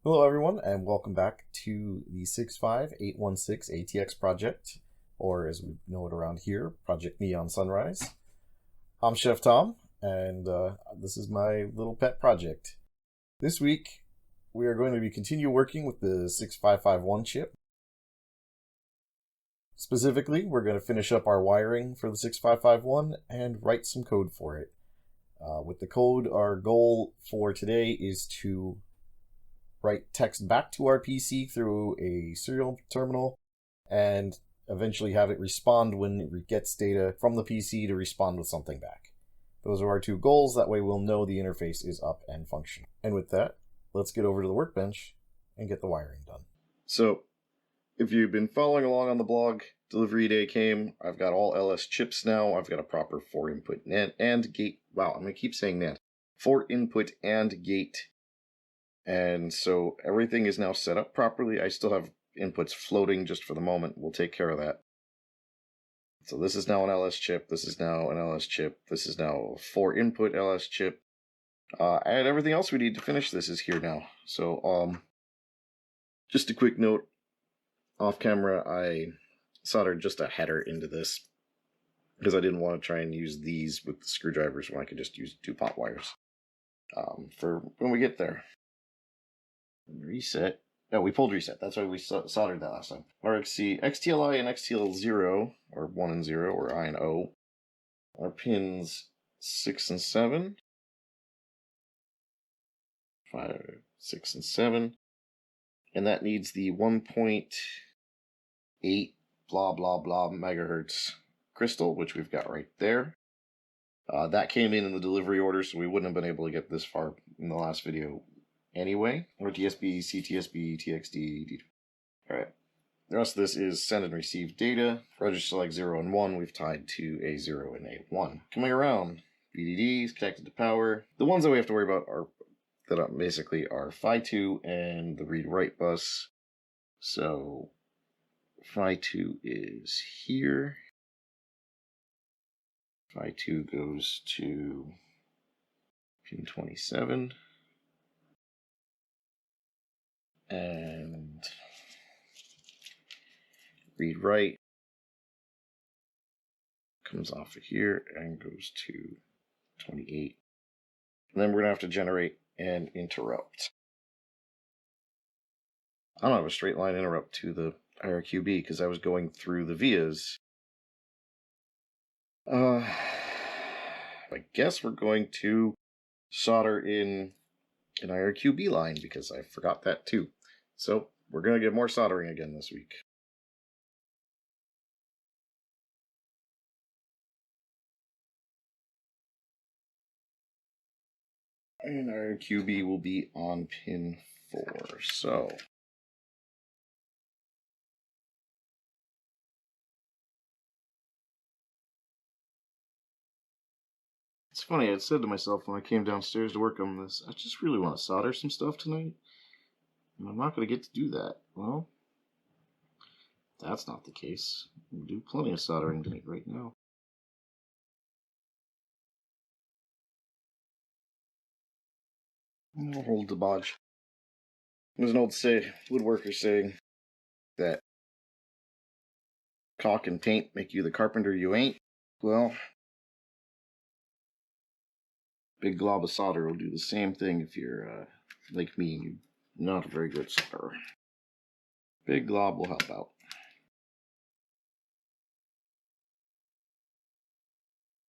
Hello everyone, and welcome back to the 65816 ATX project, or as we know it around here, Project Neon Sunrise. I'm Chef Tom, and this is my little pet project. This week, we are going to continue working with the 6551 chip. Specifically, we're going to finish up our wiring for the 6551 and write some code for it. With the code, our goal for today is to write text back to our PC through a serial terminal and eventually have it respond when it gets data from the PC to respond with something back. Those are our two goals. That way we'll know the interface is up and functioning. And with that, let's get over to the workbench and get the wiring done. So, if you've been following along on the blog, delivery day came. I've got all LS chips now. I've got a proper 4-input NAND and gate. Wow, I'm going to keep saying NAND. 4-input and gate. And so everything is now set up properly. I still have inputs floating just for the moment. We'll take care of that. So this is now an LS chip. This is now an LS chip. This is now a 4-input LS chip. And everything else we need to finish this is here now. So just a quick note. Off camera, I soldered just a header into this because I didn't want to try and use these with the screwdrivers when I could just use 2-pot wires for when we get there. Reset. No, we pulled reset. That's why we soldered that last time. RXC, XTLI and XTL0, or 1 and 0, or I and O, are pins 6 and 7. 5, 6, and 7. And that needs the 1.8 blah blah blah megahertz crystal, which we've got right there. That came in the delivery order, so we wouldn't have been able to get this far in the last video anyway. Or TSB, CTSB, TXD. Alright. The rest of this is send and receive data. Register select 0 and 1, we've tied to a 0 and a 1. Coming around, VDDs connected to power. The ones that we have to worry about are basically are Phi2 and the read-write bus. So Phi2 is here. Phi2 goes to pin 27. And read-write comes off of here and goes to 28. And then we're going to have to generate an interrupt. I don't have a straight line interrupt to the IRQB because I was going through the vias. I guess we're going to solder in an IRQB line because I forgot that too. So we're going to get more soldering again this week. And IRQB will be on pin 4. So it's funny, I said to myself when I came downstairs to work on this, I just really want to solder some stuff tonight. And I'm not going to get to do that. Well, that's not the case. We'll do plenty of soldering tonight right now. I'll hold the bodge. There's an old woodworker saying that caulk and paint make you the carpenter you ain't. Well, big glob of solder will do the same thing if you're like me and you're not a very good solderer. Big glob will help out.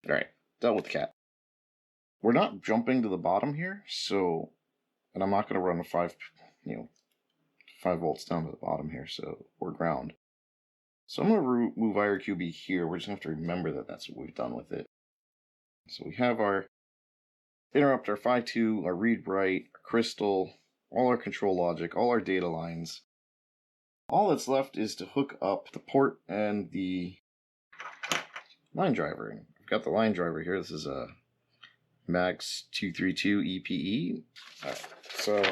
Alright, dealt with the cat. We're not jumping to the bottom here, so, and I'm not going to run a 5 volts down to the bottom here, so we're ground. So I'm going to move IRQB here. We're just going to have to remember that that's what we've done with it. So we have our interrupt, our Phi2, our read-write, our crystal, all our control logic, all our data lines. All that's left is to hook up the port and the line driver. I've got the line driver here. This is a Max 232 EPE. Alright, so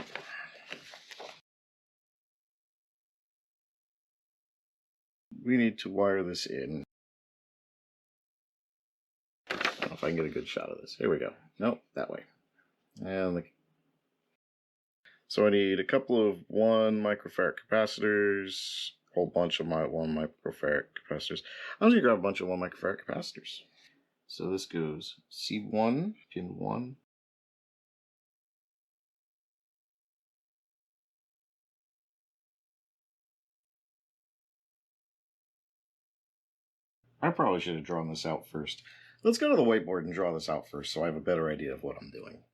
we need to wire this in. I don't know if I can get a good shot of this. Here we go. Nope, that way. So I need a couple of 1 microfarad capacitors, a whole bunch of my 1 microfarad capacitors. I'm just gonna grab a bunch of 1 microfarad capacitors. So this goes C1, pin 1. I probably should have drawn this out first. Let's go to the whiteboard and draw this out first so I have a better idea of what I'm doing.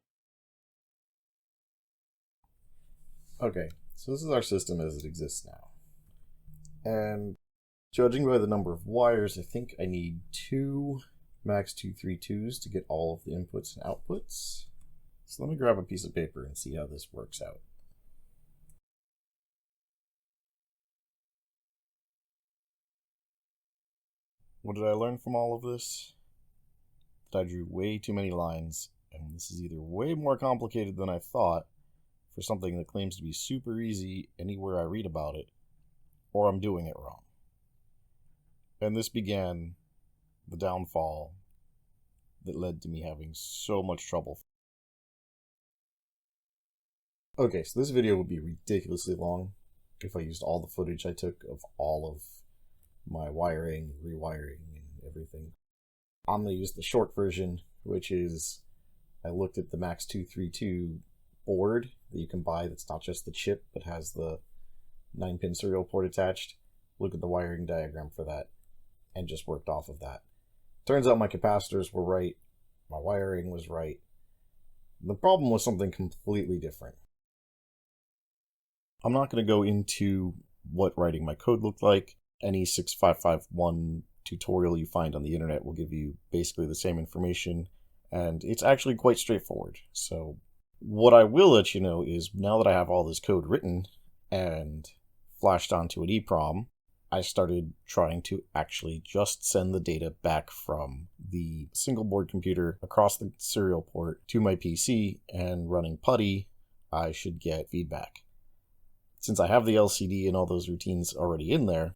Okay, so this is our system as it exists now. And judging by the number of wires, I think I need 2 max 232s to get all of the inputs and outputs. So let me grab a piece of paper and see how this works out. What did I learn from all of this? That I drew way too many lines, and this is either way more complicated than I thought for something that claims to be super easy anywhere I read about it, or I'm doing it wrong. And this began the downfall that led to me having so much trouble. Okay, so this video would be ridiculously long if I used all the footage I took of all of my wiring, rewiring, and everything. I'm going to use the short version, which is I looked at the Max 232 board that you can buy that's not just the chip but has the 9-pin serial port attached. Look at the wiring diagram for that and just worked off of that. Turns out my capacitors were right, my wiring was right. The problem was something completely different. I'm not going to go into what writing my code looked like. Any 6551 tutorial you find on the internet will give you basically the same information, and it's actually quite straightforward. So what I will let you know is now that I have all this code written and flashed onto an EEPROM, I started trying to actually just send the data back from the single board computer across the serial port to my PC, and running PuTTY, I should get feedback. Since I have the LCD and all those routines already in there,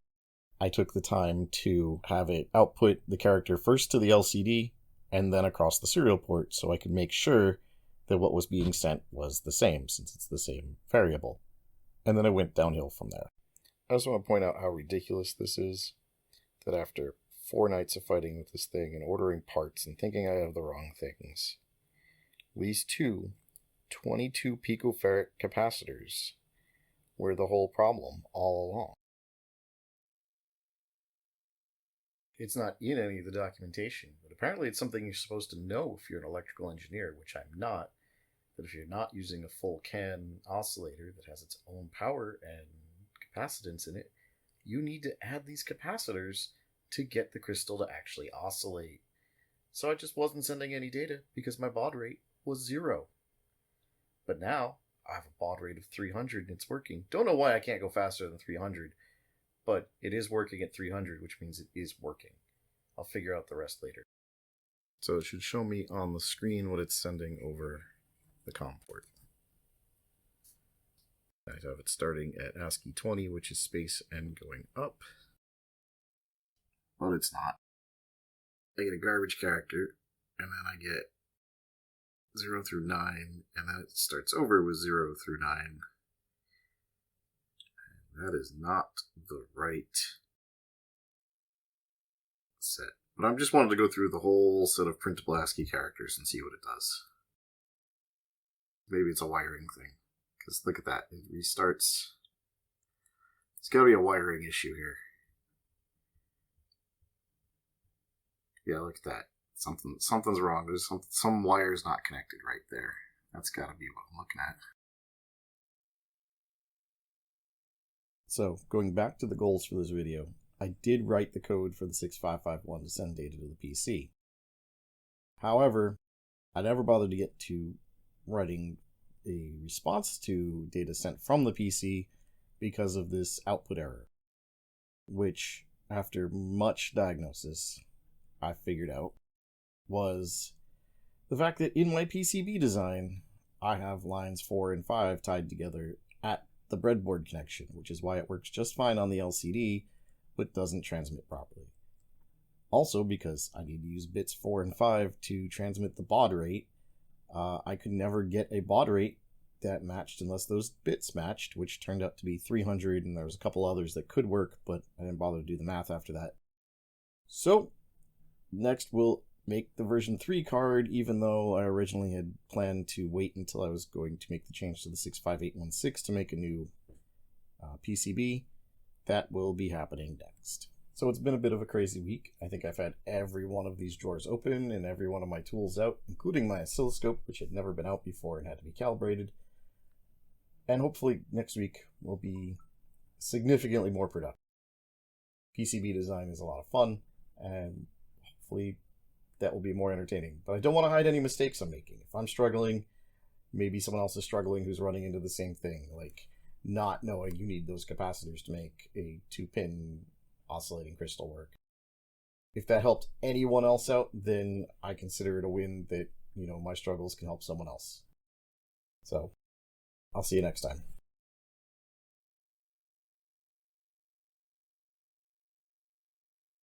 I took the time to have it output the character first to the LCD and then across the serial port so I could make sure that what was being sent was the same, since it's the same variable. And then I went downhill from there. I just want to point out how ridiculous this is, that after 4 nights of fighting with this thing and ordering parts and thinking I have the wrong things, these 22 picofarad capacitors were the whole problem all along. It's not in any of the documentation, but apparently it's something you're supposed to know if you're an electrical engineer, which I'm not. That if you're not using a full CAN oscillator that has its own power and capacitance in it, you need to add these capacitors to get the crystal to actually oscillate. So I just wasn't sending any data because my baud rate was 0. But now I have a baud rate of 300 and it's working. Don't know why I can't go faster than 300. But it is working at 300, which means it is working. I'll figure out the rest later. So it should show me on the screen what it's sending over the COM port. I have it starting at ASCII 20, which is space and going up. But it's not. I get a garbage character, and then I get 0 through 9, and then it starts over with 0 through 9. That is not the right set. But I just wanted to go through the whole set of printable ASCII characters and see what it does. Maybe it's a wiring thing. Because look at that. It restarts. It's got to be a wiring issue here. Yeah, look at that. Something's wrong. There's some wire's not connected right there. That's got to be what I'm looking at. So, going back to the goals for this video, I did write the code for the 6551 to send data to the PC. However, I never bothered to get to writing a response to data sent from the PC because of this output error, which, after much diagnosis, I figured out was the fact that in my PCB design, I have lines 4 and 5 tied together at the breadboard connection, which is why it works just fine on the LCD, but doesn't transmit properly. Also because I need to use bits 4 and 5 to transmit the baud rate, I could never get a baud rate that matched unless those bits matched, which turned out to be 300, and there was a couple others that could work, but I didn't bother to do the math after that. So next we'll make the version 3 card, even though I originally had planned to wait until I was going to make the change to the 65816 to make a new PCB. That will be happening next. So it's been a bit of a crazy week. I think I've had every one of these drawers open and every one of my tools out, including my oscilloscope, which had never been out before and had to be calibrated. And hopefully next week will be significantly more productive. PCB design is a lot of fun, and hopefully that will be more entertaining. But I don't want to hide any mistakes I'm making. If I'm struggling, maybe someone else is struggling who's running into the same thing, like not knowing you need those capacitors to make a 2-pin oscillating crystal work. If that helped anyone else out, then I consider it a win that, my struggles can help someone else. So, I'll see you next time.